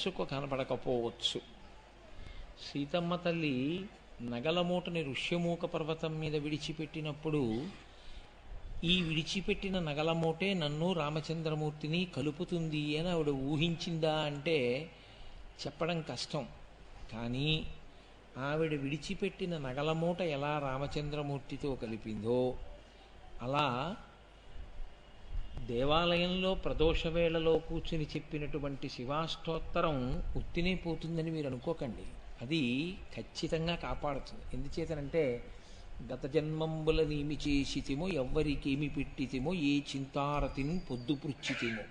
మనస్సుకు కనపడకపోవచ్చు. సీతమ్మ తల్లి నగల మూటని ఋష్యమూక పర్వతం మీద విడిచిపెట్టినప్పుడు ఈ విడిచిపెట్టిన నగల మూటే నన్ను రామచంద్రమూర్తిని కలుపుతుంది అని ఆవిడ ఊహించిందా అంటే చెప్పడం కష్టం. కానీ ఆవిడ విడిచిపెట్టిన నగల మూట ఎలా రామచంద్రమూర్తితో కలిపిందో అలా దేవాలయంలో ప్రదోషవేళలో కూర్చుని చెప్పినటువంటి శివాష్టోత్తరం ఉత్తినే పోతుందని మీరు అనుకోకండి. అది ఖచ్చితంగా కాపాడుతుంది. ఎందుచేతనంటే గత జన్మంబుల నీమి చేసితిమో ఎవ్వరికేమి పెట్టితిమో ఏ చింతారతిని పొద్దుపుచ్చితిమో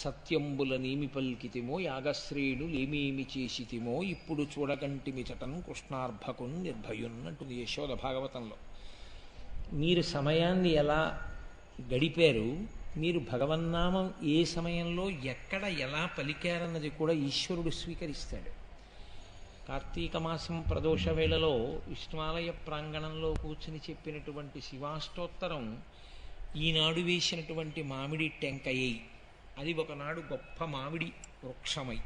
సత్యంబుల నీమి పల్కితిమో యాగశ్రేణు లేమేమి చేసితిమో ఇప్పుడు చూడగంటిమి చటన్ కృష్ణార్భకున్ నిర్భయున్ అంటుంది యశోద భాగవతంలో. మీరు సమయాన్ని ఎలా గడిపారు, మీరు భగవన్నామం ఏ సమయంలో ఎక్కడ ఎలా పలికారన్నది కూడా ఈశ్వరుడు స్వీకరిస్తాడు. కార్తీక మాసం ప్రదోష వేళలో విష్ణువాలయ ప్రాంగణంలో కూర్చుని చెప్పినటువంటి శివాష్టోత్తరం ఈనాడు వేసినటువంటి మామిడి టెంకయ్యి, అది ఒకనాడు గొప్ప మామిడి వృక్షమై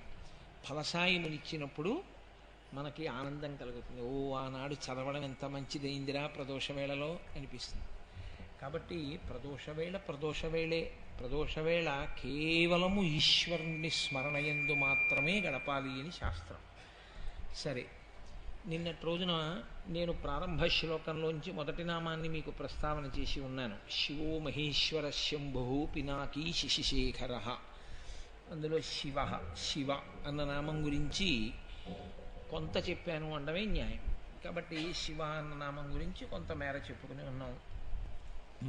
ఫలసాయమునిచ్చినప్పుడు మనకి ఆనందం కలుగుతుంది. ఓ ఆనాడు చదవడం ఎంత మంచిదైందిరా ప్రదోషవేళలో అనిపిస్తుంది. కాబట్టి ప్రదోషవేళ కేవలము ఈశ్వరుని స్మరణయందు మాత్రమే గడపాలి అని శాస్త్రం. సరే, నిన్నటి రోజున నేను ప్రారంభ శ్లోకంలోంచి మొదటి నామాన్ని మీకు ప్రస్తావన చేసి ఉన్నాను. శివో మహేశ్వర శంభు పినాకీ శశిశేఖర. అందులో శివ అన్న నామం గురించి కొంత చెప్పాను అనడమే న్యాయం. కాబట్టి శివ అన్న నామం గురించి కొంత మేర చెప్పుకుని ఉన్నాం.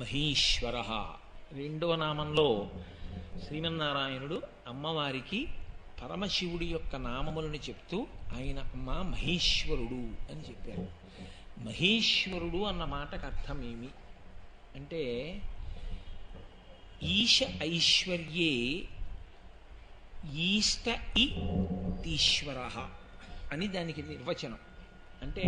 మహేశ్వర రెండవ నామంలో శ్రీమన్నారాయణుడు అమ్మవారికి పరమశివుడి యొక్క నామములను చెప్తూ ఆయన అమ్మ మహేశ్వరుడు అని చెప్పారు. మహేశ్వరుడు అన్న మాటకు అర్థం ఏమి అంటే ఈశ ఐశ్వర్యే ఈష్ట ఈశ్వర అని దానికి నిర్వచనం. అంటే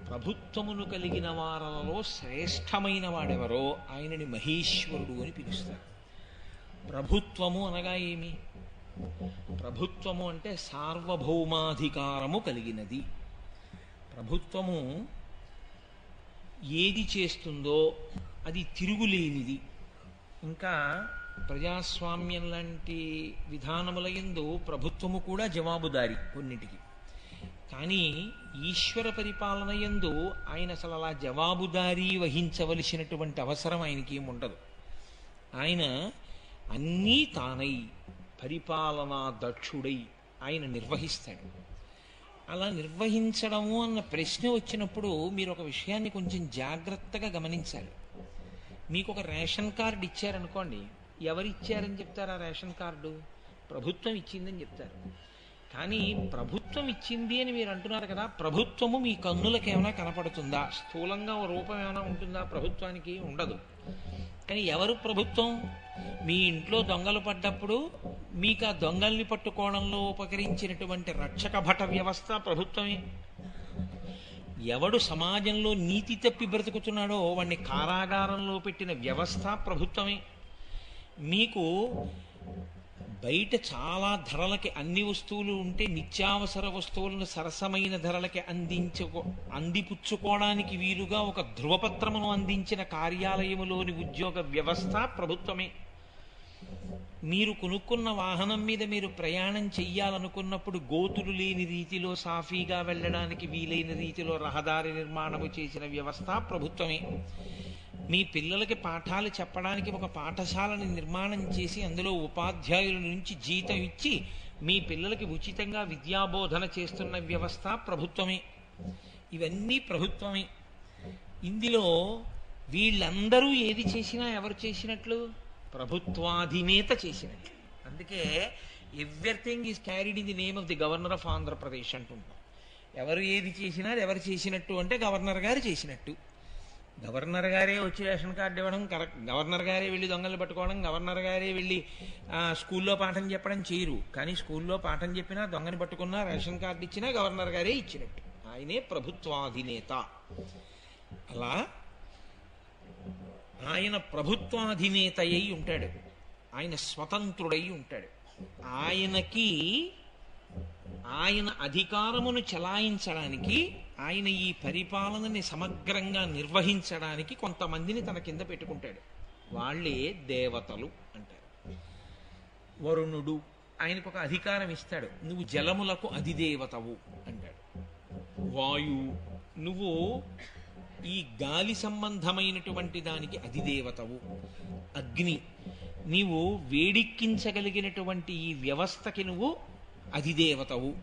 ప్రభుత్వమును కలిగిన వారలలో శ్రేష్టమైన వాడెవరో ఆయనని మహేశ్వరుడు అని పిలుస్తారు. ప్రభుత్వము అనగా ఏమి? ప్రభుత్వము అంటే సార్వభౌమాధికారము కలిగినది. ప్రభుత్వము ఏది చేస్తుందో అది తిరుగులేనిది. ఇంకా ప్రజాస్వామ్యం లాంటి విధానముల యందు ప్రభుత్వము కూడా జవాబుదారీ కొన్నిటికి. కానీ ఈశ్వర పరిపాలన యందు ఆయన అసలు అలా జవాబుదారీ వహించవలసినటువంటి అవసరం ఆయనకి ఏముండదు. ఆయన అన్నీ తానై పరిపాలనా దక్షుడై ఆయన నిర్వహిస్తాడు. అలా నిర్వహించడము అన్న ప్రశ్న వచ్చినప్పుడు మీరు ఒక విషయాన్ని కొంచెం జాగ్రత్తగా గమనించాలి. మీకు ఒక రేషన్ కార్డు ఇచ్చారనుకోండి, ఎవరిచ్చారని చెప్తారు? ఆ రేషన్ కార్డు ప్రభుత్వం ఇచ్చిందని చెప్తారు. కానీ ప్రభుత్వం ఇచ్చింది అని మీరు అంటున్నారు కదా, ప్రభుత్వము మీ కన్నులకు ఏమైనా కనపడుతుందా? స్థూలంగా ఓ రూపం ఏమైనా ఉంటుందా? ప్రభుత్వానికి ఉండదు. కానీ ఎవరు ప్రభుత్వం? మీ ఇంట్లో దొంగలు పడ్డప్పుడు మీకు ఆ దొంగల్ని పట్టుకోవడంలో ఉపకరించినటువంటి రక్షక భట వ్యవస్థ ప్రభుత్వమే. ఎవడు సమాజంలో నీతి తప్పి బ్రతుకుతున్నాడో వాడిని కారాగారంలో పెట్టిన వ్యవస్థ ప్రభుత్వమే. మీకు బయట చాలా ధరలకి అన్ని వస్తువులు ఉంటే నిత్యావసర వస్తువులను సరసమైన ధరలకి అందిపుచ్చుకోవడానికి వీలుగా ఒక ధృవపత్రమును అందించిన కార్యాలయములోని ఉద్యోగ వ్యవస్థ ప్రభుత్వమే. మీరు కొనుక్కున్న వాహనం మీద మీరు ప్రయాణం చెయ్యాలనుకున్నప్పుడు గోతులు లేని రీతిలో సాఫీగా వెళ్ళడానికి వీలైన రీతిలో రహదారి నిర్మాణము చేసిన వ్యవస్థ ప్రభుత్వమే. మీ పిల్లలకి పాఠాలు చెప్పడానికి ఒక పాఠశాలని నిర్మాణం చేసి అందులో ఉపాధ్యాయుల నుంచి జీతం ఇచ్చి మీ పిల్లలకి ఉచితంగా విద్యాబోధన చేస్తున్న వ్యవస్థ ప్రభుత్వమే. ఇవన్నీ ప్రభుత్వమే. ఇందులో వీళ్ళందరూ ఏది చేసినా ఎవరు చేసినట్లు? ప్రభుత్వాధినేత చేసినట్లు. అందుకే everything is carried in the name of the governor of Andhra Pradesh అంటుంటాం. ఎవరు ఏది చేసినా ఎవరు చేసినట్టు అంటే గవర్నర్ గారు చేసినట్టు. గవర్నర్ గారే వచ్చి రేషన్ కార్డు ఇవ్వడం కరెక్ట్, గవర్నర్ గారే వెళ్ళి దొంగలు పట్టుకోవడం, గవర్నర్ గారే వెళ్ళి స్కూల్లో పాఠం చెప్పడం చేయరు. కానీ స్కూల్లో పాఠం చెప్పినా దొంగని పట్టుకున్నా రేషన్ కార్డు ఇచ్చినా గవర్నర్ గారే ఇచ్చినట్టు. ఆయనే ప్రభుత్వాధినేత. అలా ఆయన ప్రభుత్వాధినేత అయి ఉంటాడు. ఆయన స్వతంత్రుడై ఉంటాడు. ఆయనకి ఆయన అధికారమును చెలాయించడానికి, ఆయన ఈ పరిపాలనని సమగ్రంగా నిర్వహించడానికి కొంతమందిని తన కింద పెట్టుకుంటాడు. వాళ్ళే దేవతలు అంటారు. వరుణుడు ఆయనకు ఒక అధికారం ఇస్తాడు, నువ్వు జలములకు అధిదేవతవు అంటాడు. వాయువు, నువ్వు ఈ గాలి సంబంధమైనటువంటి దానికి అధిదేవతవు. అగ్ని, నీవు వేడిక్కించగలిగినటువంటి ఈ వ్యవస్థకి నువ్వు అధిదేవతవు.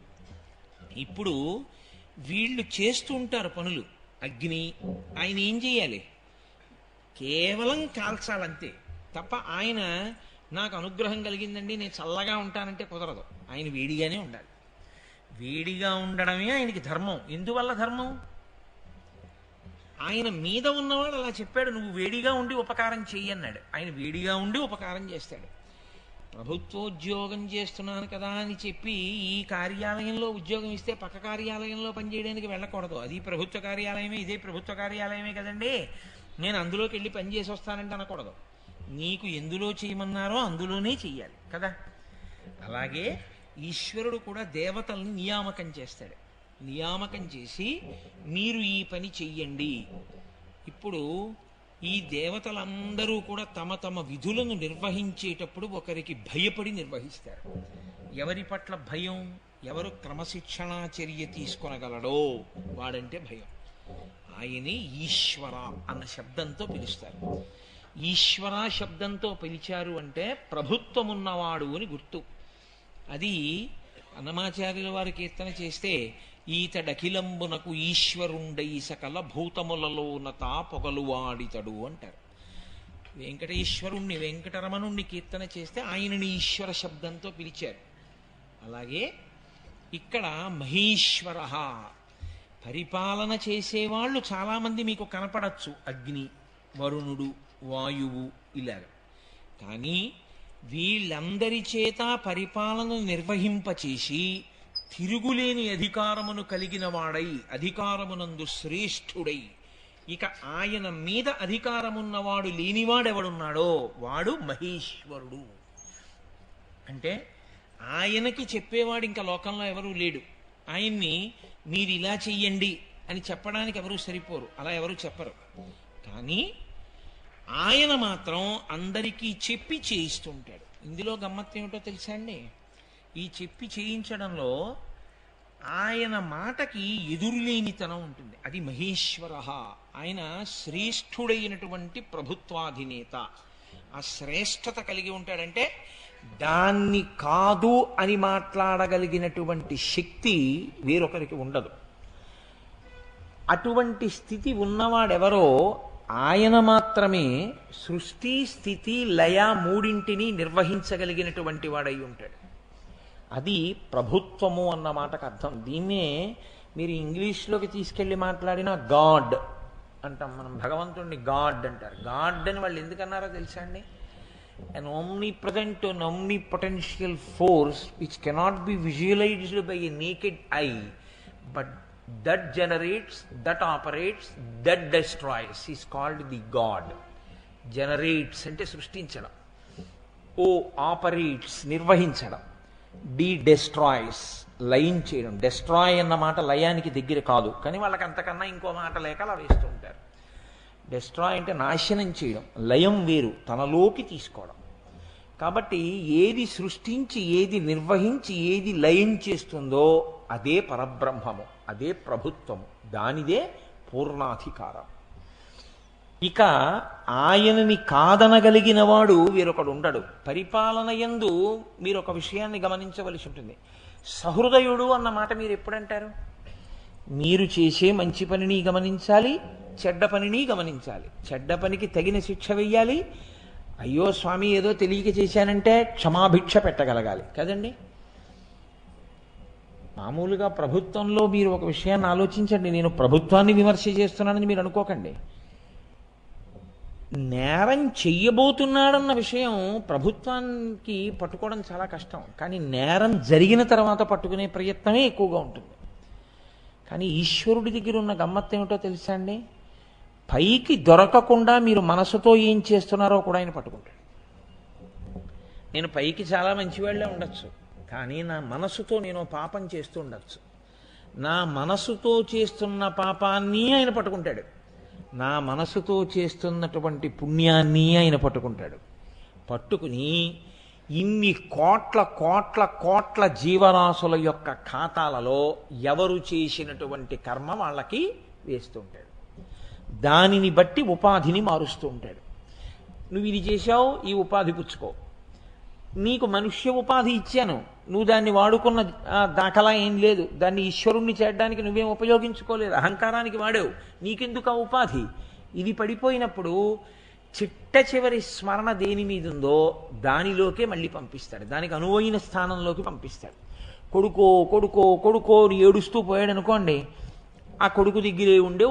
ఇప్పుడు వీళ్ళు చేస్తూ ఉంటారు పనులు. అగ్ని, ఆయన ఏం చేయాలి? కేవలం కాల్చాలంతే తప్ప ఆయన నాకు అనుగ్రహం కలిగిందండి నేను చల్లగా ఉంటానంటే కుదరదు. ఆయన వేడిగానే ఉండాలి. వేడిగా ఉండడమే ఆయనకి ధర్మం. ఎందువల్ల ధర్మం? ఆయన మీద ఉన్నవాడు అలా చెప్పాడు, నువ్వు వేడిగా ఉండి ఉపకారం చెయ్యి అన్నాడు. ఆయన వేడిగా ఉండి ఉపకారం చేస్తాడు. ప్రభుత్వోద్యోగం చేస్తున్నాను కదా అని చెప్పి ఈ కార్యాలయంలో ఉద్యోగం ఇస్తే పక్క కార్యాలయంలో పనిచేయడానికి వెళ్ళకూడదు. అది ప్రభుత్వ కార్యాలయమే, ఇదే ప్రభుత్వ కార్యాలయమే కదండి, నేను అందులోకి వెళ్ళి పనిచేసి వస్తానంటే అనకూడదు. నీకు ఎందులో చేయమన్నారో అందులోనే చెయ్యాలి కదా. అలాగే ఈశ్వరుడు కూడా దేవతల్ని నియామకం చేస్తాడు. నియామకం చేసి మీరు ఈ పని చెయ్యండి. ఇప్పుడు ఈ దేవతలందరూ కూడా తమ తమ విధులను నిర్వహించేటప్పుడు ఒకరికి భయపడి నిర్వహిస్తారు. ఎవరి పట్ల భయం? ఎవరు క్రమశిక్షణా చర్య తీసుకొనగలడో వాడంటే భయం. ఆయనే ఈశ్వర అన్న శబ్దంతో పిలుస్తారు. ఈశ్వర శబ్దంతో పిలిచారు అంటే ప్రభుత్వమున్నవాడు అని గుర్తు. అది అన్నమాచార్యుల వారి కీర్తన చేస్తే, ఈతడఖిలంబునకు ఈశ్వరుండై సకల భూతములలోనత పొగలువాడితడు అంటారు. వెంకటేశ్వరుణ్ణి, వెంకటరమణుణ్ణి కీర్తన చేస్తే ఆయనని ఈశ్వర శబ్దంతో పిలిచారు. అలాగే ఇక్కడ మహేశ్వర, పరిపాలన చేసేవాళ్ళు చాలామంది మీకు కనపడచ్చు. అగ్ని, వరుణుడు, వాయువు ఇలాగ. కానీ వీళ్ళందరి చేత పరిపాలనను నిర్వహింపచేసి తిరుగులేని అధికారమును కలిగిన వాడై, అధికారమునందు శ్రేష్ఠుడై, ఇక ఆయన మీద అధికారమున్నవాడు లేనివాడెవడున్నాడో వాడు మహేశ్వరుడు. అంటే ఆయనకి చెప్పేవాడు ఇంకా లోకంలో ఎవరూ లేడు. ఆయన్ని మీరు ఇలా చెయ్యండి అని చెప్పడానికి ఎవరూ సరిపోరు, అలా ఎవరు చెప్పరు. కానీ ఆయన మాత్రం అందరికీ చెప్పి చేయిస్తుంటాడు. ఇందులో గమ్మత్తు ఏమిటో తెలుసా అండి? ఈ చెప్పి చేయించడంలో ఆయన మాటకి ఎదురులేనితనం ఉంటుంది. అది మహేశ్వర. ఆయన శ్రేష్ఠుడైనటువంటి ప్రభుత్వాధినేత. ఆ శ్రేష్టత కలిగి ఉంటాడంటే దాన్ని కాదు అని మాట్లాడగలిగినటువంటి శక్తి వేరొకరికి ఉండదు. అటువంటి స్థితి ఉన్నవాడెవరో ఆయన మాత్రమే సృష్టి, స్థితి, లయ మూడింటిని నిర్వహించగలిగినటువంటి వాడై ఉంటాడు. అది ప్రభుత్వము అన్న మాటకు అర్థం. దీన్నే మీరు ఇంగ్లీష్లోకి తీసుకెళ్ళి మాట్లాడిన గాడ్ అంటాం. మనం భగవంతుడిని గాడ్ అంటారు. గాడ్ అని వాళ్ళు ఎందుకన్నారో తెలుసా అండి? an omnipresent and omnipotential force which cannot be visualized by a naked eye, but that generates, that operates, that destroys is called the God. Generates అంటే సృష్టించడం, ఓ ఆపరేట్స్ నిర్వహించడం, డి డెస్ట్రాయ్స్ లయం చేయడం. డెస్ట్రాయ్ అన్న మాట లయానికి దగ్గర కాదు, కానీ వాళ్ళకి అంతకన్నా ఇంకో మాట లేక అలా వేస్తూ ఉంటారు. డెస్ట్రాయ్ అంటే నాశనం చేయడం, లయం వేరు, తనలోకి తీసుకోవడం. కాబట్టి ఏది సృష్టించి, ఏది నిర్వహించి, ఏది లయం చేస్తుందో అదే పరబ్రహ్మము, అదే ప్రభుత్వము, దానిదే పూర్ణాధికారం. ఇక ఆయనని కాదనగలిగిన వాడు వేరొకడు ఉండడు. పరిపాలన యందు మీరు ఒక విషయాన్ని గమనించవలసి ఉంటుంది. సహృదయుడు అన్న మాట మీరు ఎప్పుడంటారు? మీరు చేసే మంచి పనిని గమనించాలి, చెడ్డ పనిని గమనించాలి. చెడ్డ పనికి తగిన శిక్ష వెయ్యాలి. అయ్యో స్వామి ఏదో తెలియక చేశానంటే క్షమాభిక్ష పెట్టగలగాలి కదండి. మామూలుగా ప్రభుత్వంలో మీరు ఒక విషయాన్ని ఆలోచించండి. నేను ప్రభుత్వాన్ని విమర్శ చేస్తున్నానని మీరు అనుకోకండి. నేరం చెయ్యబోతున్నాడన్న విషయం ప్రభుత్వానికి పట్టుకోవడం చాలా కష్టం, కానీ నేరం జరిగిన తర్వాత పట్టుకునే ప్రయత్నమే ఎక్కువగా ఉంటుంది. కానీ ఈశ్వరుడి దగ్గర ఉన్న గమ్మత్తు ఏమిటో తెలుసా అండి? పైకి దొరకకుండా మీరు మనసుతో ఏం చేస్తున్నారో కూడా ఆయన పట్టుకుంటాడు. నేను పైకి చాలా మంచివాళ్లే ఉండొచ్చు, కానీ నా మనసుతో నేను పాపం చేస్తూ ఉండొచ్చు. నా మనసుతో చేస్తున్న పాపాన్ని ఆయన పట్టుకుంటాడు, నా మనసుతో చేస్తున్నటువంటి పుణ్యాన్ని ఆయన పట్టుకుంటాడు. పట్టుకుని ఇన్ని కోట్ల కోట్ల కోట్ల జీవరాశుల యొక్క ఖాతాలలో ఎవరు చేసినటువంటి కర్మ వాళ్ళకి వేస్తూ ఉంటాడు. దానిని బట్టి ఉపాధిని మారుస్తూ ఉంటాడు. నువ్వు ఇది చేశావు, ఈ ఉపాధి పుచ్చుకో. నీకు మనుష్య ఉపాధి ఇచ్చాను, నువ్వు దాన్ని వాడుకున్న దాఖలా ఏం లేదు. దాన్ని ఈశ్వరుణ్ణి చేయడానికి నువ్వేం ఉపయోగించుకోలేదు, అహంకారానికి వాడావు. నీకెందుకు ఆ ఉపాధి? ఇది పడిపోయినప్పుడు చిట్ట చివరి స్మరణ దేని మీద ఉందో దానిలోకే మళ్ళీ పంపిస్తాడు, దానికి అనువైన స్థానంలోకి పంపిస్తాడు. కొడుకో కొడుకో కొడుకో ఏడుస్తూ పోయాడు అనుకోండి, ఆ కొడుకు దగ్గరే ఉండే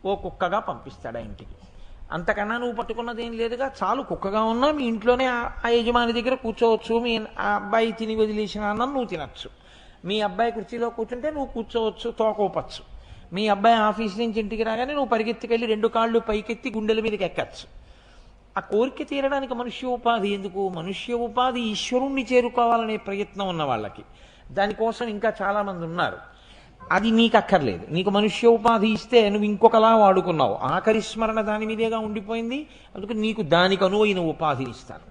ఓ కుక్కగా పంపిస్తాడు ఆ ఇంటికి. అంతకన్నా నువ్వు పట్టుకున్నది ఏం లేదుగా, చాలు కుక్కగా ఉన్నా మీ ఇంట్లోనే ఆ యజమాని దగ్గర కూర్చోవచ్చు. మీ ఆ అబ్బాయి తిని వదిలేసిన అన్నం నువ్వు తినచ్చు, మీ అబ్బాయి కుర్చీలో కూర్చుంటే నువ్వు కూర్చోవచ్చు, తోకోపచ్చు. మీ అబ్బాయి ఆఫీస్ నుంచి ఇంటికి రాగానే నువ్వు పరిగెత్తుకెళ్ళి 2 కాళ్ళు పైకెత్తి గుండెల మీదకి ఎక్కచ్చు. ఆ కోరిక తీరడానికి మనుష్య ఉపాధి ఎందుకు? మనుష్య ఉపాధి ఈశ్వరుణ్ణి చేరుకోవాలనే ప్రయత్నం ఉన్న వాళ్ళకి. దానికోసం ఇంకా చాలామంది ఉన్నారు. అది నీకు అక్కర్లేదు. నీకు మనుష్య ఉపాధి ఇస్తే నువ్వు ఇంకొకలా వాడుకున్నావు, ఆఖరి స్మరణ దాని మీదేగా ఉండిపోయింది. అందుకు నీకు దానికి అనువైన ఉపాధిని ఇస్తాను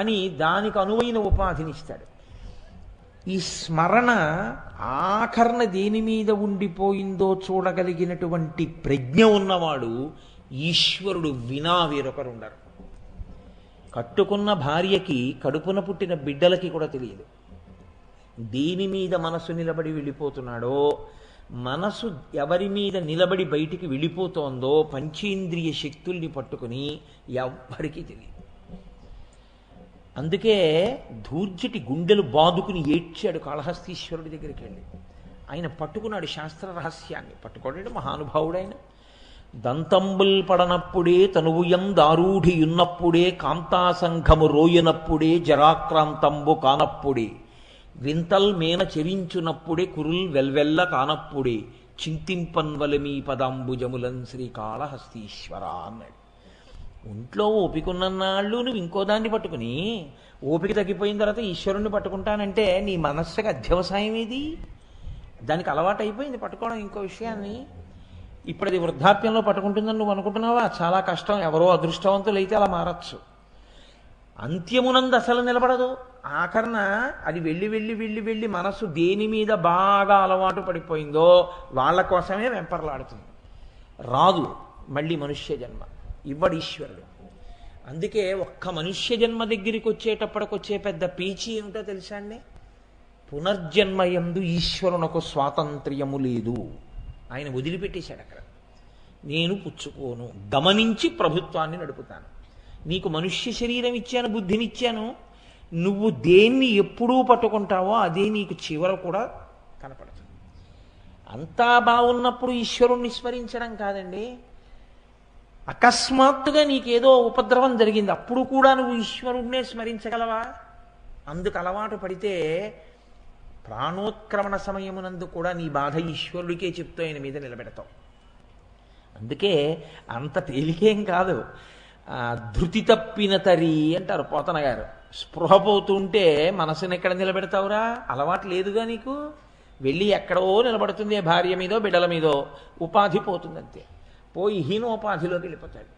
అని దానికి అనువైన ఉపాధిని ఇస్తాడు. ఈ స్మరణ ఆఖరణ దేని మీద ఉండిపోయిందో చూడగలిగినటువంటి ప్రజ్ఞ ఉన్నవాడు ఈశ్వరుడు వినా వేరొకరు ఉండరు. కట్టుకున్న భార్యకి, కడుపున పుట్టిన బిడ్డలకి కూడా తెలియదు. దేని మీద మనసు నిలబడి వెళ్ళిపోతున్నాడో, మనసు ఎవరి మీద నిలబడి బయటికి వెళ్ళిపోతోందో పంచేంద్రియ శక్తుల్ని పట్టుకుని ఎవ్వరికీ తెలియదు. అందుకే ధూర్జటి గుండెలు బాదుకుని ఏడ్చాడు కాళహస్తీశ్వరుడి దగ్గరికి వెళ్ళి. ఆయన పట్టుకున్నాడు శాస్త్ర రహస్యాన్ని. పట్టుకోడాడు మహానుభావుడైన. దంతంబుల్ పడనప్పుడే తనువుయం దారూఢియున్నప్పుడే కాంతాసంఘము రోయనప్పుడే జరాక్రాంతంబు కానప్పుడే వింతల్ మేన చెరించునప్పుడే కురుల్ వెల్వెల్ల కానప్పుడే చింతింపన్వల మీ పదాంబుజములన్ శ్రీకాళహస్తీశ్వర అన్నాడు. ఒంట్లో ఓపికన్నన్నాళ్ళు నువ్వు ఇంకో దాన్ని పట్టుకుని, ఓపిక తగ్గిపోయిన తర్వాత ఈశ్వరుణ్ణి పట్టుకుంటానంటే నీ మనస్సుకి అధ్యవసాయం ఏది? దానికి అలవాటు అయిపోయింది పట్టుకోవడం ఇంకో విషయాన్ని. ఇప్పుడు అది వృద్ధాప్యంలో పట్టుకుంటుందని నువ్వు అనుకుంటున్నావా? చాలా కష్టం. ఎవరో అదృష్టవంతులు అయితే అలా మారచ్చు. అంత్యమునందు అసలు నిలబడదు. ఆఖరణ అది వెళ్ళి వెళ్ళి వెళ్ళి వెళ్ళి మనస్సు దేని మీద బాగా అలవాటు పడిపోయిందో వాళ్ళ కోసమే వెంపర్లాడుతుంది. రాదు మళ్ళీ మనుష్య జన్మ, ఇవ్వడు ఈశ్వరుడు. అందుకే ఒక్క మనుష్య జన్మ దగ్గరికి వచ్చేటప్పటికొచ్చే పెద్ద పీచి ఏమిటో తెలుసా అండి? పునర్జన్మయందు ఈశ్వరునకు స్వాతంత్ర్యము లేదు. ఆయన వదిలిపెట్టేశాడు అక్కడ. నేను పుచ్చుకోను, గమనించి ప్రభుత్వాన్ని నడుపుతాను. నీకు మనుష్య శరీరం ఇచ్చాను, బుద్ధినిచ్చాను, నువ్వు దేన్ని ఎప్పుడూ పట్టుకుంటావో అదే నీకు చివర కూడా కనపడుతుంది. అంతా బాగున్నప్పుడు ఈశ్వరుణ్ణి స్మరించడం కాదండి. అకస్మాత్తుగా నీకేదో ఉపద్రవం జరిగింది, అప్పుడు కూడా నువ్వు ఈశ్వరుణ్ణే స్మరించగలవా? అందుకు అలవాటు పడితే ప్రాణోత్క్రమణ సమయమునందు కూడా నీ బాధ ఈశ్వరుడికే చెప్తూ ఆయన మీద నిలబెడతావు. అందుకే అంత తేలికేం కాదు. ధృతి తప్పిన తరి అంటారు పోతన గారు. స్పృహ పోతుంటే మనసుని ఎక్కడ నిలబెడతావురా? అలవాటు లేదుగా నీకు. వెళ్ళి ఎక్కడో నిలబడుతుంది, భార్య మీదో బిడ్డల మీదో. ఉపాధి పోతుంది అంతే. పోయి హీనోపాధిలోకి వెళ్ళిపోతాడు.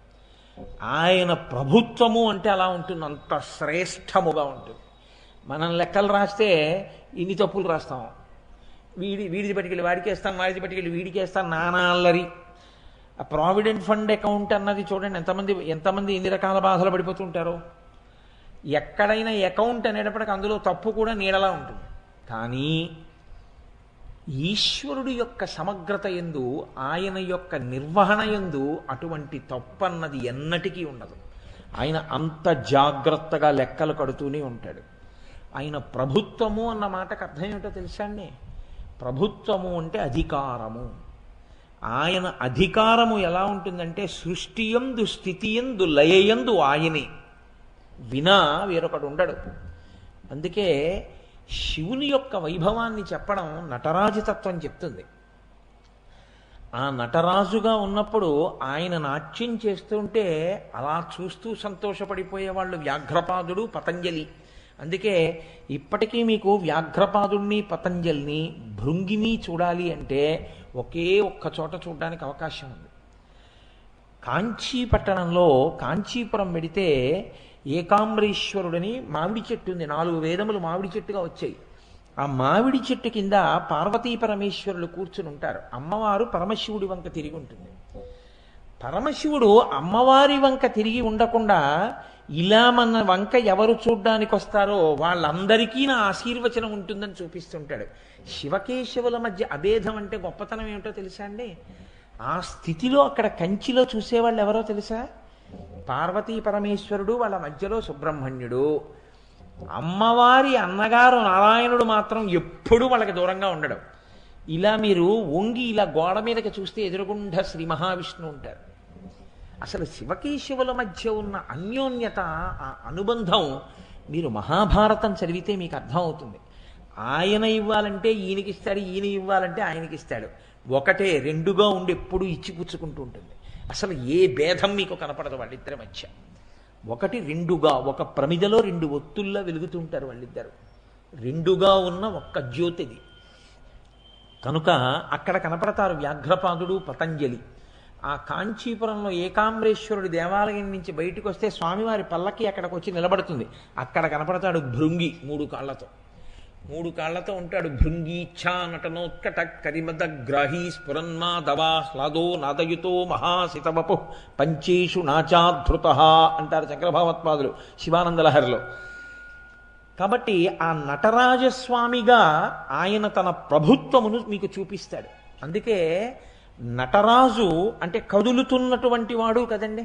ఆయన ప్రభుత్వము అంటే అలా ఉంటుంది, అంత శ్రేష్టముగా ఉంటుంది. మనం లెక్కలు రాస్తే ఇన్ని తప్పులు రాస్తాం. వీడిది పట్టుకెళ్ళి వాడికి వేస్తాను, వాడిది పట్టుకెళ్ళి వీడికి వేస్తాను, నానా అల్లరి. ఆ ప్రావిడెంట్ ఫండ్ అకౌంట్ అన్నది చూడండి, ఎంతమంది ఎన్ని రకాల బాధలు పడిపోతుంటారో. ఎక్కడైనా అకౌంట్ అనేటప్పటికి అందులో తప్పు కూడా నీడలా ఉంటుంది. కానీ ఈశ్వరుడు యొక్క సమగ్రత యందు, ఆయన యొక్క నిర్వహణ యందు అటువంటి తప్పన్నది ఎన్నటికీ ఉండదు. ఆయన అంత జాగ్రత్తగా లెక్కలు కడుతూనే ఉంటాడు. ఆయన ప్రభుత్వము అన్న మాటకు అర్థం ఏమిటో తెలుసా అండి? ప్రభుత్వము అంటే అధికారము. ఆయన అధికారము ఎలా ఉంటుందంటే సృష్టియందు స్థితియందు లయయందు ఆయనే, వినా వేరొకడు ఉండడు. అందుకే శివుని యొక్క వైభవాన్ని చెప్పడం నటరాజతత్వం చెప్తుంది. ఆ నటరాజుగా ఉన్నప్పుడు ఆయన నాట్యం చేస్తుంటే అలా చూస్తూ సంతోషపడిపోయేవాళ్ళు వ్యాఘ్రపాదుడు, పతంజలి. అందుకే ఇప్పటికీ మీకు వ్యాఘ్రపాదుణ్ణి పతంజలిని భృంగిని చూడాలి అంటే ఒకే ఒక్క చోట చూడడానికి అవకాశం ఉంది. కాంచీ పట్టణంలో కాంచీపురం వెడితే ఏకాంబరేశ్వరుడని మామిడి చెట్టు ఉంది. 4 వేదములు మామిడి చెట్టుగా వచ్చాయి. ఆ మామిడి చెట్టు కింద పార్వతీ పరమేశ్వరులు కూర్చుని ఉంటారు. అమ్మవారు పరమశివుడి వంక తిరిగి ఉంటుంది. పరమశివుడు అమ్మవారి వంక తిరిగి ఉండకుండా ఇలా మన వంక ఎవరు చూడ్డానికి వస్తారో వాళ్ళందరికీ నా ఆశీర్వచనం ఉంటుందని చూపిస్తుంటాడు. శివకేశవుల మధ్య అభేదం అంటే గొప్పతనం ఏమిటో తెలుసా అండి? ఆ స్థితిలో అక్కడ కంచిలో చూసేవాళ్ళు ఎవరో తెలుసా? పార్వతీ పరమేశ్వరుడు, వాళ్ళ మధ్యలో సుబ్రహ్మణ్యుడు. అమ్మవారి అన్నగారు నారాయణుడు మాత్రం ఎప్పుడూ వాళ్ళకి దూరంగా ఉండడం. ఇలా మీరు వంగి ఇలా గోడ మీదకి చూస్తే ఎదురుగుండా శ్రీ మహావిష్ణువు ఉంటారు. అసలు శివకేశవుల మధ్య ఉన్న అన్యోన్యత, ఆ అనుబంధం మీరు మహాభారతం చదివితే మీకు అర్థమవుతుంది. ఆయన ఇవ్వాలంటే ఈయనకిస్తాడు, ఈయన ఇవ్వాలంటే ఆయనకిస్తాడు. ఒకటే, రెండుగా ఉండి ఎప్పుడూ ఇచ్చిపుచ్చుకుంటూ ఉంటుంది. అసలు ఏ భేదం మీకు కనపడదు వాళ్ళిద్దరి మధ్య. ఒకటి రెండుగా, ఒక ప్రమిదలో 2 ఒత్తుల్లా వెలుగుతుంటారు వాళ్ళిద్దరు. రెండుగా ఉన్న ఒక్క జ్యోతిది. కనుక అక్కడ కనపడతారు వ్యాఘ్రపాదుడు, పతంజలి. ఆ కాంచీపురంలో ఏకాంబరేశ్వరుడి దేవాలయం నుంచి బయటకు వస్తే స్వామివారి పల్లకి అక్కడికి వచ్చి నిలబడుతుంది. అక్కడ కనపడతాడు భృంగి 3 కాళ్లతో. 3 కాళ్లతో ఉంటాడు. భృంగీచ్ఛా నటనోత్కట కరిమద గ్రాహీ స్ఫురన్మా దవా హ్లాదో నాదయుతో మహాసితవపు పంచేషు నాచాధృత అంటారు చక్రభావత్పాదులు శివానందలహరిలో. కాబట్టి ఆ నటరాజస్వామిగా ఆయన తన ప్రభుత్వమును మీకు చూపిస్తాడు. అందుకే నటరాజు అంటే కదులుతున్నటువంటి వాడు కదండి.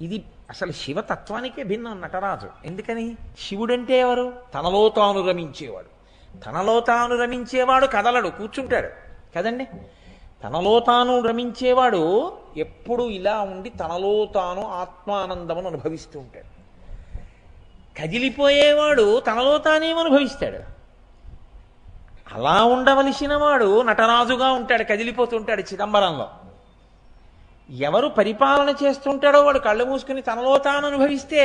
ఇది అసలు శివతత్వానికే భిన్నం నటరాజు. ఎందుకని? శివుడంటే ఎవరు? తనలో తాను రమించేవాడు. తనలో తాను రమించేవాడు కదలడు, కూర్చుంటాడు కదండి. తనలో తాను రమించేవాడు ఎప్పుడు ఇలా ఉండి తనలో తాను ఆత్మానందమును అనుభవిస్తూ ఉంటాడు. కదిలిపోయేవాడు తనలో తానేం అనుభవిస్తాడు. అలా ఉండవలసిన వాడు నటరాజుగా ఉంటాడు, కదిలిపోతుంటాడు చిదంబరంలో. ఎవరు పరిపాలన చేస్తుంటాడో వాడు కళ్ళు మూసుకుని తనలో తాను అనుభవిస్తే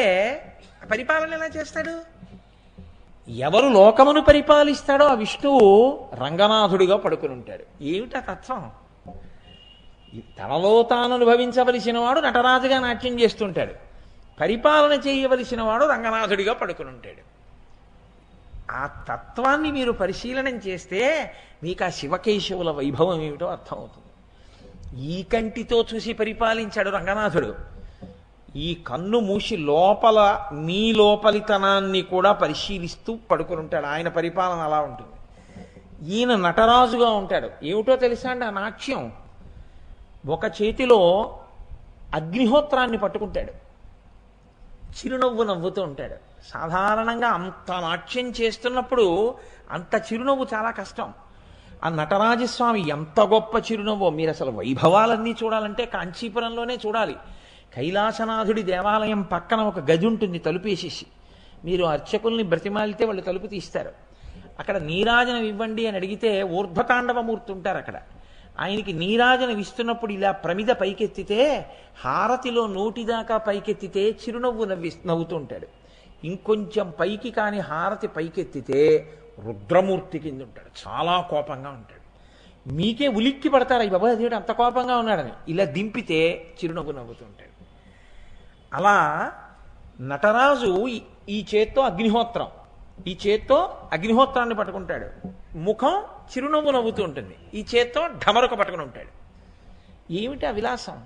పరిపాలన ఎలా చేస్తాడు? ఎవరు లోకమును పరిపాలిస్తాడో ఆ విష్ణువు రంగనాథుడిగా పడుకుని ఉంటాడు. ఏమిటా తత్వం? తనలో తాను అనుభవించవలసిన వాడు నటరాజుగా నాట్యం చేస్తుంటాడు, పరిపాలన చేయవలసిన వాడు రంగనాథుడిగా పడుకుని ఉంటాడు. ఆ తత్వాన్ని మీరు పరిశీలనం చేస్తే మీకు ఆ శివకేశవుల వైభవం ఏమిటో అర్థమవుతుంది. ఈ కంటితో చూసి పరిపాలించాడు రంగనాథుడు. ఈ కన్ను మూసి లోపల మీ లోపలితనాన్ని కూడా పరిశీలిస్తూ పడుకుని ఉంటాడు. ఆయన పరిపాలన అలా ఉంటుంది. ఈయన నటరాజుగా ఉంటాడు. ఏమిటో తెలుసా అండి ఆ నాట్యం? ఒక చేతిలో అగ్నిహోత్రాన్ని పట్టుకుంటాడు, చిరునవ్వు నవ్వుతూ ఉంటాడు. సాధారణంగా అంత నాట్యం చేస్తున్నప్పుడు అంత చిరునవ్వు చాలా కష్టం. ఆ నటరాజస్వామి ఎంత గొప్ప చిరునవ్వో! మీరు అసలు వైభవాలన్నీ చూడాలంటే కాంచీపురంలోనే చూడాలి. కైలాసనాథుడి దేవాలయం పక్కన ఒక గది ఉంటుంది తలుపేసేసి. మీరు అర్చకుల్ని బ్రతిమాలితే వాళ్ళు తలుపు తీస్తారు. అక్కడ నీరాజనం ఇవ్వండి అని అడిగితే ఊర్ధ్వతాండవమూర్తి ఉంటారు అక్కడ. ఆయనకి నీరాజనం ఇస్తున్నప్పుడు ఇలా ప్రమిద పైకెత్తితే, హారతిలో నోటిదాకా పైకెత్తితే చిరునవ్వు నవ్వుతూ ఉంటాడు. ఇంకొంచెం పైకి కాని హారతి పైకెత్తితే రుద్రమూర్తి కింద ఉంటాడు, చాలా కోపంగా ఉంటాడు. మీకే ఉలిక్కి పడతారు, ఈ బాబా దేవుడు అంత కోపంగా ఉన్నాడని. ఇలా దింపితే చిరునవ్వు నవ్వుతూ ఉంటాడు. అలా నటరాజు ఈ చేత్తో అగ్నిహోత్రం, ఈ చేత్తో అగ్నిహోత్రాన్ని పట్టుకుంటాడు. ముఖం చిరునవ్వు నవ్వుతూ ఉంటుంది. ఈ చేత్తో ఢమరుక పట్టుకుని ఉంటాడు. ఏమిటి ఆ విలాసం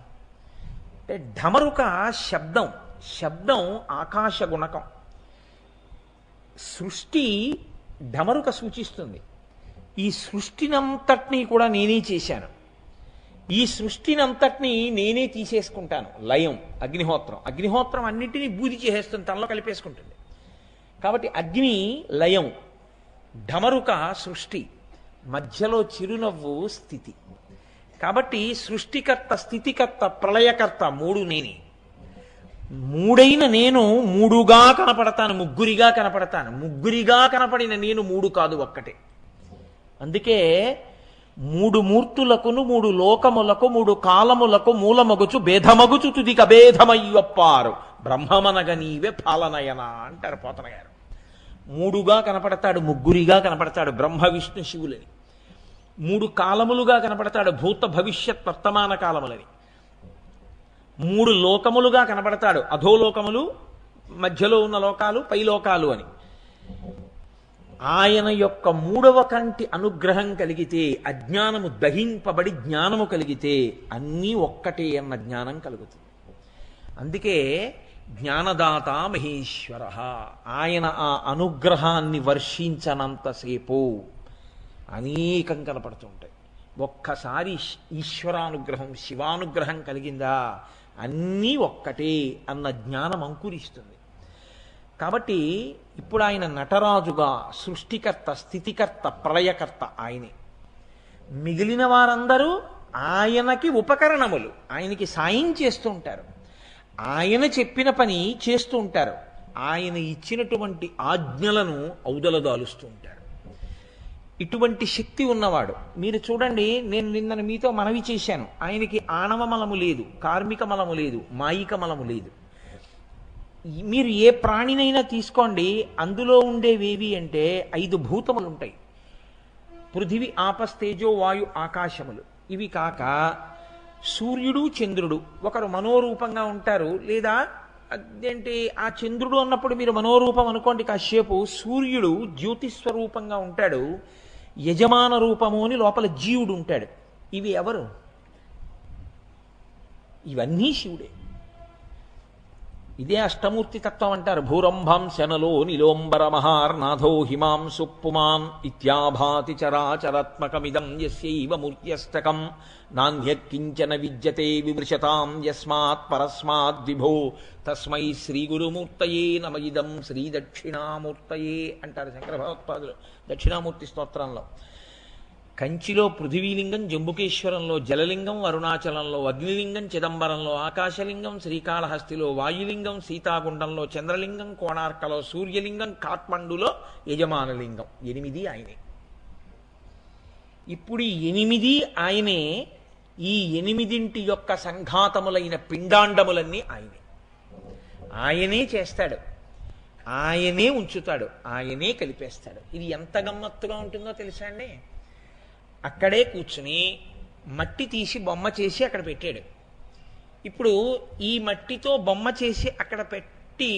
అంటే, ఢమరుక శబ్దం, శబ్దం ఆకాశ గుణకం. సృష్టి ఢమరుక సూచిస్తుంది. ఈ సృష్టినంతటినీ కూడా నేనే చేశాను, ఈ సృష్టినంతటినీ నేనే తీసేసుకుంటాను. లయం అగ్నిహోత్రం. అగ్నిహోత్రం అన్నింటినీ బూది చేసేస్తుంది, తనలో కలిపేసుకుంటుంది. కాబట్టి అగ్ని లయం, ఢమరుక సృష్టి, మధ్యలో చిరునవ్వు స్థితి. కాబట్టి సృష్టికర్త, స్థితికర్త, ప్రళయకర్త 3 నేనే. 3అయిన నేను 3గా కనపడతాను, ముగ్గురిగా కనపడతాను. ముగ్గురిగా కనపడిన నేను 3 కాదు, ఒక్కటే. అందుకే 3 మూర్తులకును 3 లోకములకు 3 కాలములకు మూలమగుచు భేదమగుచు తుదిక భేదమయ్యొప్పారు బ్రహ్మమనగ నీవే పాలనయన అంటారు పోతన గారు. మూడుగా కనపడతాడు, ముగ్గురిగా కనపడతాడు, బ్రహ్మ విష్ణు శివులని. మూడు కాలములుగా కనపడతాడు, భూత భవిష్యత్ వర్తమాన కాలములని. మూడు లోకములుగా కనపడతాడు, అధోలోకములు, మధ్యలో ఉన్న లోకాలు, పైలోకాలు అని. ఆయన యొక్క మూడవ కంటి అనుగ్రహం కలిగితే, అజ్ఞానము దహింపబడి జ్ఞానము కలిగితే అన్నీ ఒక్కటే అన్న జ్ఞానం కలుగుతుంది. అందుకే జ్ఞానదాత మహేశ్వర. ఆయన ఆ అనుగ్రహాన్ని వర్షించనంతసేపు అనేకం కనపడుతుంటాయి. ఒక్కసారి ఈశ్వరానుగ్రహం, శివానుగ్రహం కలిగిందా అన్నీ ఒక్కటే అన్న జ్ఞానం అంకురిస్తుంది. కాబట్టి ఇప్పుడు ఆయన నటరాజుగా సృష్టికర్త, స్థితికర్త, ప్రళయకర్త ఆయనే. మిగిలిన వారందరూ ఆయనకి ఉపకరణములు, ఆయనకి సాయం చేస్తూ ఉంటారు, ఆయన చెప్పిన పని చేస్తూ ఉంటారు, ఆయన ఇచ్చినటువంటి ఆజ్ఞలను ఔదలదాలుస్తూ ఉంటారు. ఇటువంటి శక్తి ఉన్నవాడు. మీరు చూడండి, నేను నిన్న మీతో మనవి చేశాను, ఆయనకి ఆణవ మలము లేదు, కార్మిక మలము లేదు, మాయిక మలము లేదు. మీరు ఏ ప్రాణినైనా తీసుకోండి, అందులో ఉండేవేవి అంటే 5 భూతములు ఉంటాయి. పృథివి, ఆపస్తేజో, వాయు, ఆకాశములు. ఇవి కాక సూర్యుడు, చంద్రుడు ఒకరు మనోరూపంగా ఉంటారు. లేదా అదేంటి, ఆ చంద్రుడు అన్నప్పుడు మీరు మనోరూపం అనుకోండి కాసేపు. సూర్యుడు జ్యోతిస్వరూపంగా ఉంటాడు, యజమాన రూపము అని లోపల జీవుడు ఉంటాడు. ఇవి ఎవరు? ఇవన్నీ శివుడే. ఇదే అష్టమూర్తి తత్వం అంటారు. భూరంభం శనలో నిలోంబర మహార్నాథో హిమాంసు పుమాన్ ఇత్యాభాతి చరాచరాత్మకమిదం యస్యైవ మూర్త్యష్టకం నాన్యత్కించన విద్యతే విమృశతాం యస్మాత్ పరస్మాద్ విభో తస్మై శ్రీ గురుమూర్తయే నమ ఇదం శ్రీ దక్షిణామూర్తయే అంటారు శంకర భగవత్పాదులు దక్షిణామూర్తి స్తోత్రంలో. కంచిలో పృథివీలింగం, జంబుకేశ్వరంలో జలలింగం, అరుణాచలంలో అగ్నిలింగం, చిదంబరంలో ఆకాశలింగం, శ్రీకాళహస్తిలో వాయులింగం, సీతాగుండంలో చంద్రలింగం, కోణార్కలో సూర్యలింగం, కాఠ్మండులో యజమానలింగం. 8 ఆయనే. ఇప్పుడు ఈ 8 ఆయనే. ఈ 8 యొక్క సంఘాతములైన పిండాండములన్నీ ఆయనే. ఆయనే చేస్తాడు, ఆయనే ఉంచుతాడు, ఆయనే కలిపేస్తాడు. ఇది ఎంత గమ్మత్తుగా ఉంటుందో తెలుసా అండి? అక్కడే కూర్చుని మట్టి తీసి బొమ్మ చేసి అక్కడ పెట్టాడు. ఇప్పుడు ఈ మట్టితో బొమ్మ చేసి అక్కడ పెట్టి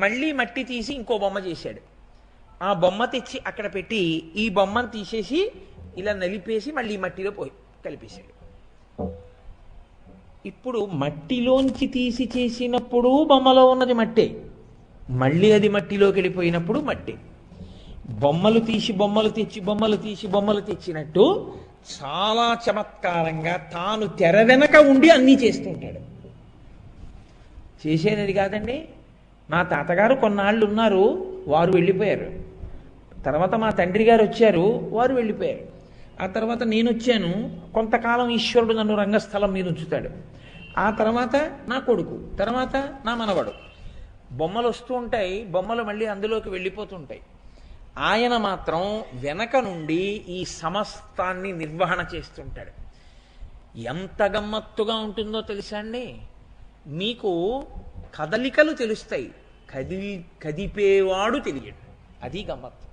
మళ్ళీ మట్టి తీసి ఇంకో బొమ్మ చేశాడు. ఆ బొమ్మ తెచ్చి అక్కడ పెట్టి ఈ బొమ్మను తీసేసి ఇలా నలిపేసి మళ్ళీ మట్టిలో పోయి కలిపేశాడు. ఇప్పుడు మట్టిలోంచి తీసి చేసినప్పుడు బొమ్మలో ఉన్నది మట్టే, మళ్ళీ అది మట్టిలోకి వెళ్ళిపోయినప్పుడు మట్టే. బొమ్మలు తీసి బొమ్మలు తెచ్చి బొమ్మలు తీసి బొమ్మలు తెచ్చినట్టు చాలా చమత్కారంగా తాను తెర వెనక ఉండి అన్నీ చేస్తుంటాడు. చేసేది కాదండి. మా తాతగారు కొన్నాళ్ళు ఉన్నారు, వారు వెళ్ళిపోయారు. తర్వాత మా తండ్రి గారు వచ్చారు, వారు వెళ్ళిపోయారు. ఆ తర్వాత నేను వచ్చాను. కొంతకాలం ఈశ్వరుడు నన్ను రంగస్థలం మీద ఉంచుతాడు. ఆ తర్వాత నా కొడుకు, తర్వాత నా మనవడు. బొమ్మలు వస్తూ ఉంటాయి, బొమ్మలు మళ్ళీ అందులోకి వెళ్ళిపోతుంటాయి. ఆయన మాత్రం వెనక నుండి ఈ సమస్తాన్ని నిర్వహణ చేస్తుంటాడు. ఎంత గమ్మత్తుగా ఉంటుందో తెలుసా అండి? మీకు కదలికలు తెలుస్తాయి, కదిపేవాడు తెలియడు. అది గమ్మత్తు.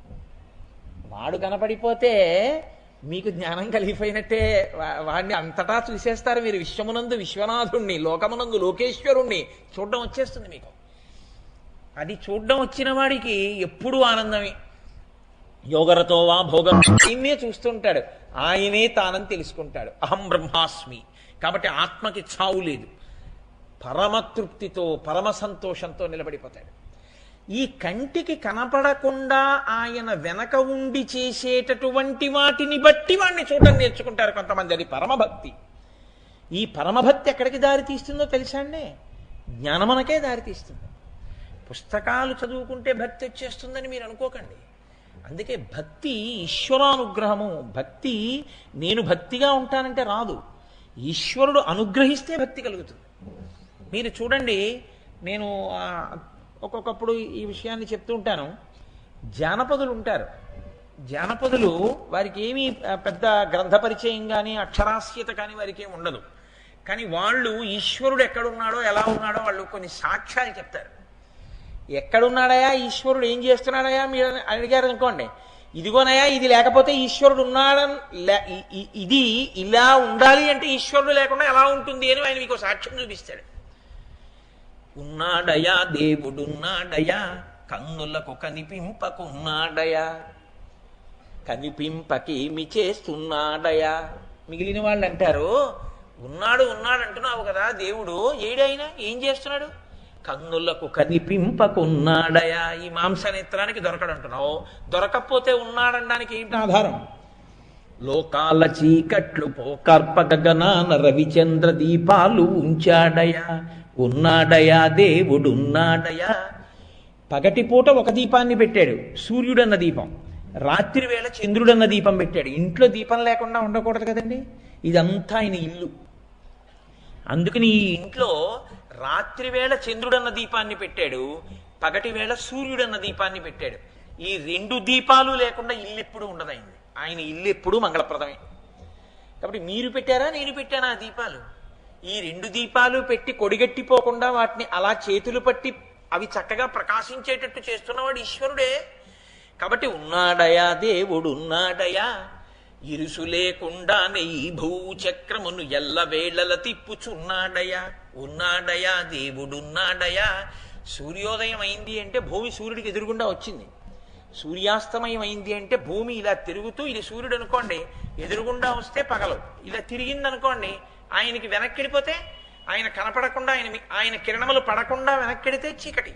వాడు కనపడిపోతే మీకు జ్ఞానం కలిగిపోయినట్టే. వాడిని అంతటా చూసేస్తారు మీరు. విశ్వమునందు విశ్వనాథుణ్ణి, లోకమునందు లోకేశ్వరుణ్ణి చూడడం వచ్చేస్తుంది మీకు. అది చూడడం వచ్చిన వాడికి ఎప్పుడూ ఆనందమే. యోగరతో వా భోగం ఆయన్నే చూస్తుంటాడు, ఆయనే తానని తెలుసుకుంటాడు. అహం బ్రహ్మాస్మి. కాబట్టి ఆత్మకి చావు లేదు. పరమతృప్తితో, పరమ సంతోషంతో నిలబడిపోతాడు. ఈ కంటికి కనపడకుండా ఆయన వెనక ఉండి చేసేటటువంటి వాటిని బట్టి వాడిని చూడడం నేర్చుకుంటారు కొంతమంది. అది పరమభక్తి. ఈ పరమభక్తి ఎక్కడికి దారి తీస్తుందో తెలుసా అండి? జ్ఞానమునకే దారి తీస్తుంది. పుస్తకాలు చదువుకుంటే భక్తి వచ్చేస్తుందని మీరు అనుకోకండి. అందుకే భక్తి ఈశ్వరానుగ్రహము. భక్తి నేను భక్తిగా ఉంటానంటే రాదు, ఈశ్వరుడు అనుగ్రహిస్తే భక్తి కలుగుతుంది. మీరు చూడండి, నేను ఒక్కొక్కప్పుడు ఈ విషయాన్ని చెప్తూ ఉంటాను. జానపదులు ఉంటారు. జానపదులు వారికి ఏమీ పెద్ద గ్రంథ పరిచయం కానీ అక్షరాస్యత కానీ వారికి ఏమి ఉండదు. కానీ వాళ్ళు ఈశ్వరుడు ఎక్కడున్నాడో ఎలా ఉన్నాడో వాళ్ళు కొన్ని సాక్ష్యాలు చెప్తారు. ఎక్కడున్నాడయా ఈశ్వరుడు, ఏం చేస్తున్నాడయా మీరు అడిగారు అనుకోండి, ఇదిగోనయా ఇది లేకపోతే ఈశ్వరుడు ఇది ఇలా ఉండాలి అంటే ఈశ్వరుడు లేకుండా ఎలా ఉంటుంది అని ఆయన మీకు సాక్ష్యం చూపిస్తాడు. ఉన్నాడయా దేవుడున్నాడయా, కన్నులకు కనిపింపకున్నాడయా, కనిపింపకేమి చేస్తున్నాడయా. మిగిలిన వాళ్ళు అంటారు, ఉన్నాడు ఉన్నాడు అంటున్నావు కదా దేవుడు, ఏడైనా ఏం చేస్తున్నాడు? కన్నులకు కనిపింపకున్నాడయా. ఈ మాంసనేత్రానికి దొరకడంటున్నావు, దొరకకపోతే ఉన్నాడనడానికి ఏంటి ఆధారం? లోకాల చీకట్లు పోకర్ప గగనాన రవిచంద్ర దీపాలు ఉంచాడయా, ఉన్నాడయా దేవుడున్నాడయా. పగటిపూట ఒక దీపాన్ని పెట్టాడు, సూర్యుడన్న దీపం. రాత్రి వేళ చంద్రుడన్న దీపం పెట్టాడు. ఇంట్లో దీపం లేకుండా ఉండకూడదు కదండి, ఇదంతా ఆయన ఇల్లు. అందుకని ఈ ఇంట్లో రాత్రి వేళ చంద్రుడన్న దీపాన్ని పెట్టాడు, పగటి వేళ సూర్యుడన్న దీపాన్ని పెట్టాడు. ఈ రెండు దీపాలు లేకుండా ఇల్లు ఎప్పుడు ఉండదైంది. ఆయన ఇల్లు ఎప్పుడు మంగళప్రదమే. కాబట్టి మీరు పెట్టారా నేను పెట్టానా ఆ దీపాలు? ఈ రెండు దీపాలు పెట్టి కొడిగట్టిపోకుండా వాటిని అలా చేతులు పట్టి అవి చక్కగా ప్రకాశించేటట్టు చేస్తున్నవాడు ఈశ్వరుడే. కాబట్టి ఉన్నాడయా దేవుడున్నాడయా, ఇరుసు లేకుండానే ఈ భూచక్రమును ఎల్లవేళల తిప్పుచున్నాడయా, ఉన్నాడయా దేవుడున్నాడయా. సూర్యోదయం అయింది అంటే భూమి సూర్యుడికి ఎదురుగుండా వచ్చింది, సూర్యాస్తమయం అయింది అంటే భూమి ఇలా తిరుగుతూ, ఇది సూర్యుడు అనుకోండి ఎదురుగుండా వస్తే పగలు, ఇలా తిరిగింది అనుకోండి ఆయనకి వెనక్కిడిపోతే, ఆయన కనపడకుండా ఆయన కిరణములు పడకుండా వెనక్కిడితే చీకటి.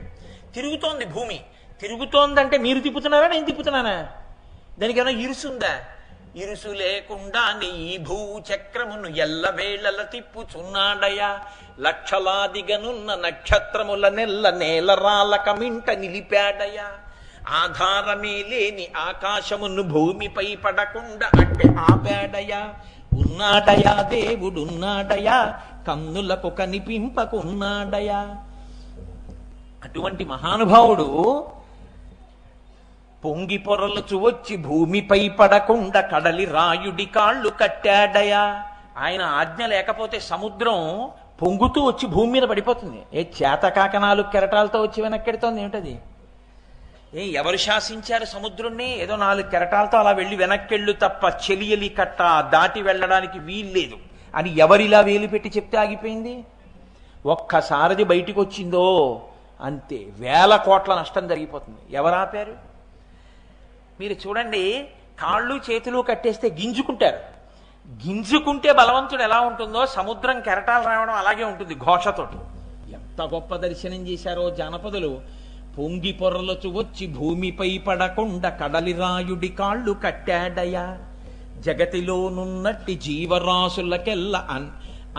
తిరుగుతోంది భూమి. తిరుగుతోందంటే మీరు తిప్పుతున్నారా నేను తిప్పుతున్నానా? దానికి ఏమైనా ఇరుసుందా? ఇరుసు లేకుండా నీ భూచక్రమును ఎల్లవేళల తిప్పుచున్నాడయా, లక్షలాదిగనున్న నక్షత్రముల నెల్ల నేలరాలక మింట నిలిపాడయా, ఆధారమే లేని ఆకాశమును భూమిపై పడకుండా అంటే ఆపాడయా, ఉన్నాడయా దేవుడున్నాడయా, కన్నులకు కనిపింపకున్నాడయా. అటువంటి మహానుభావుడు పొంగి పొరలుచు వచ్చి భూమిపై పడకుండా కడలి రాయుడి కాళ్ళు కట్టాడయా. ఆయన ఆజ్ఞ లేకపోతే సముద్రం పొంగుతూ వచ్చి భూమి మీద పడిపోతుంది. చేతకాక 4 కెరటాలతో వచ్చి వెనక్కెడుతోంది ఏమిటది? ఎవరు శాసించారు సముద్రుణ్ణి? ఏదో 4 కెరటాలతో అలా వెళ్ళి వెనక్కెళ్ళు తప్ప చెలియలి కట్ట దాటి వెళ్ళడానికి వీల్లేదు అని ఎవరిలా వేలు పెట్టి చెప్తే ఆగిపోయింది? ఒక్కసారిది బయటికి వచ్చిందో అంతే, 1000 కోట్ల నష్టం జరిగిపోతుంది. ఎవరు ఆపారు? మీరు చూడండి, కాళ్ళు చేతులు కట్టేస్తే గింజుకుంటారు. గింజుకుంటే బలవంతుడు ఎలా ఉంటుందో సముద్రం కెరటాలు రావడం అలాగే ఉంటుంది ఘోషతోటి. ఎంత గొప్ప దర్శనం చేశారో జానపదులు. పొంగి పొరలచు వచ్చి భూమిపై పడకుండా కడలి రాయుడి కాళ్ళు కట్టాడయా, జగతిలోనున్నట్టి జీవరాశులకెల్ల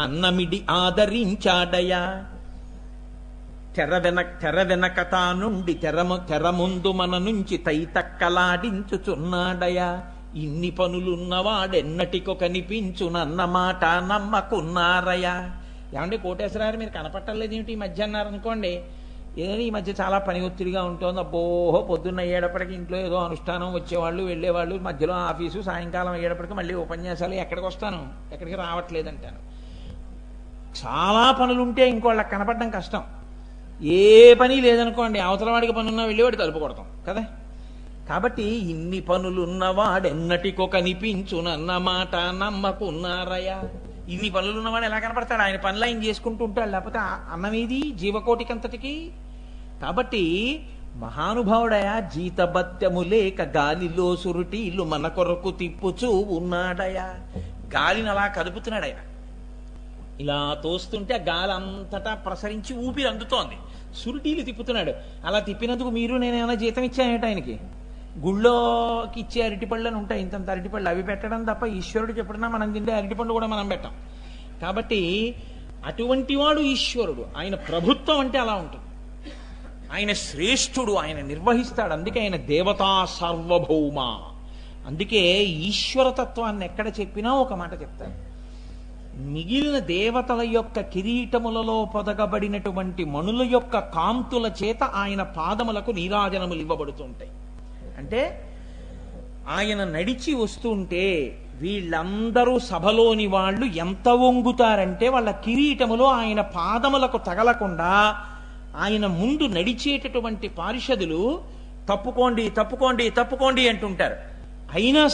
అన్నమిడి ఆదరించాడయా, తెర వెనక తానుండి తెర ముందు మన నుంచి తైతక్కలాడించుచున్నాడయా, ఇన్ని పనులున్నవాడెన్నటికో కనిపించునన్న మాట నమ్మకున్నారయ్యా. ఏమంటే కోటేశ్వరారు మీరు కనపట్టలేదు ఏమిటి ఈ మధ్య అన్నారు అనుకోండి, ఏదో ఈ మధ్య చాలా పని ఒత్తిడిగా ఉంటుంది, అబ్బోహో పొద్దున్న అయ్యేటప్పటికి ఇంట్లో ఏదో అనుష్ఠానం వచ్చేవాళ్ళు వెళ్ళేవాళ్ళు, మధ్యలో ఆఫీసు, సాయంకాలం అయ్యేటప్పటికి మళ్ళీ ఉపన్యాసాలు, ఎక్కడికి వస్తాను, ఎక్కడికి రావట్లేదంటాను. చాలా పనులుంటే ఇంకోళ్ళకి కనపడడం కష్టం. ఏ పని లేదనుకోండి, అవతల వాడికి పనున్నా వెళ్ళేవాడు తలుపు కొడతాం కదా. కాబట్టి ఇన్ని పనులున్నవాడెన్నటికో కనిపించునన్న మాట నమ్మకున్నారయ్యా. ఇన్ని పనులున్నవాడు ఎలా కనపడతాడు? ఆయన పనులు ఆయన చేసుకుంటూ ఉంటాడు, లేకపోతే అన్నమేది జీవకోటికంతటికి. కాబట్టి మహానుభావుడయా, జీతబత్యము లేక గాలిలో సురుటీలు మన కొరకు తిప్పుచూ ఉన్నాడయా. గాలిని అలా కదుపుతున్నాడు ఆయన, ఇలా తోస్తుంటే ఆ గాలి అంతటా ప్రసరించి ఊపిరి అందుతోంది, సురుటీలు తిప్పుతున్నాడు. అలా తిప్పినందుకు మీరు నేనేమైనా జీతం ఇచ్చానేట ఆయనకి? గుళ్ళోకి ఇచ్చే అరటిపళ్ళు అని ఉంటాయి, ఇంతంత అరటిపళ్ళు, అవి పెట్టడం తప్ప ఈశ్వరుడికి ఎప్పుడన్నా మనం తింటే అరటిపండు కూడా మనం పెట్టాం. కాబట్టి అటువంటి వాడు ఈశ్వరుడు. ఆయన ప్రభుత్వం అంటే అలా ఉంటుంది. ఆయన శ్రేష్ఠుడు, ఆయన నిర్వహిస్తాడు. అందుకే ఆయన దేవతా సార్వభౌమ. అందుకే ఈశ్వరతత్వాన్ని ఎక్కడ చెప్పినా ఒక మాట చెప్తాను, మిగిలిన దేవతల యొక్క కిరీటములలో పొదగబడినటువంటి మణుల యొక్క కాంతుల చేత ఆయన పాదములకు నీరాజనములు ఇవ్వబడుతుంటాయి. అంటే ఆయన నడిచి వస్తుంటే వీళ్ళందరూ సభలోని వాళ్ళు ఎంత వంగుతారంటే వాళ్ళ కిరీటములో ఆయన పాదములకు తగలకుండా ఆయన ముందు నడిచేటటువంటి పారిషదులు తప్పుకోండి తప్పుకోండి తప్పుకోండి అంటుంటారు. అయినా